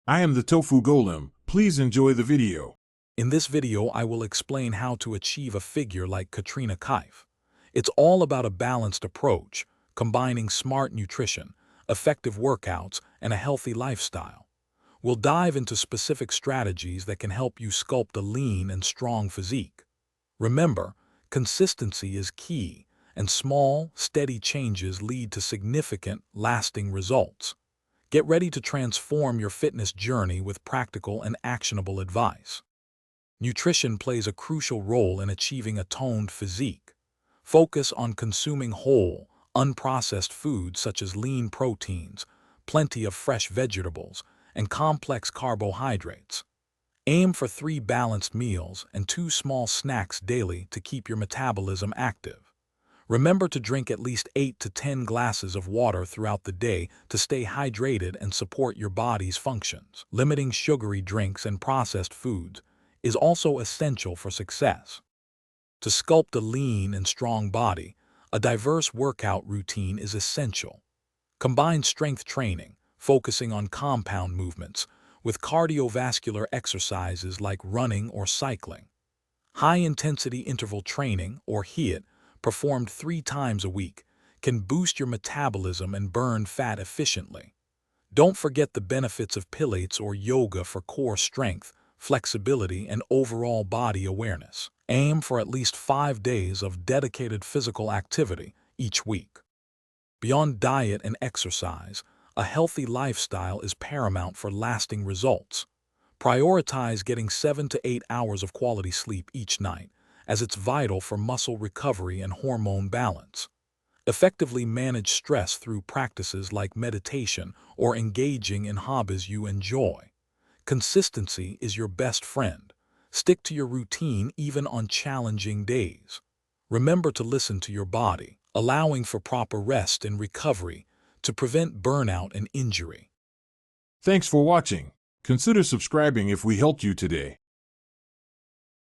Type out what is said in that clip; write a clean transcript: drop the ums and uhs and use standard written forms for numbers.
I am the Tofu Golem. Please enjoy the video. In this video, I will explain how to achieve a figure like Katrina Kaif. It's all about a balanced approach, combining smart nutrition, effective workouts, and a healthy lifestyle. We'll dive into specific strategies that can help you sculpt a lean and strong physique. Remember, consistency is key, and small, steady changes lead to significant, lasting results. Get ready to transform your fitness journey with practical and actionable advice. Nutrition plays a crucial role in achieving a toned physique. Focus on consuming whole, unprocessed foods such as lean proteins, plenty of fresh vegetables, and complex carbohydrates. Aim for 3 balanced meals and 2 small snacks daily to keep your metabolism active. Remember to drink at least 8 to 10 glasses of water throughout the day to stay hydrated and support your body's functions. Limiting sugary drinks and processed foods is also essential for success. To sculpt a lean and strong body, a diverse workout routine is essential. Combine strength training, focusing on compound movements, with cardiovascular exercises like running or cycling. High-intensity interval training, or HIIT, performed 3 times a week, can boost your metabolism and burn fat efficiently. Don't forget the benefits of Pilates or yoga for core strength, flexibility, and overall body awareness. Aim for at least 5 days of dedicated physical activity each week. Beyond diet and exercise, a healthy lifestyle is paramount for lasting results. Prioritize getting 7 to 8 hours of quality sleep each night, as it's vital for muscle recovery and hormone balance. Effectively manage stress through practices like meditation or engaging in hobbies you enjoy. Consistency is your best friend. Stick to your routine even on challenging days. Remember to listen to your body, allowing for proper rest and recovery to prevent burnout and injury. Thanks for watching. Consider subscribing if we helped you today.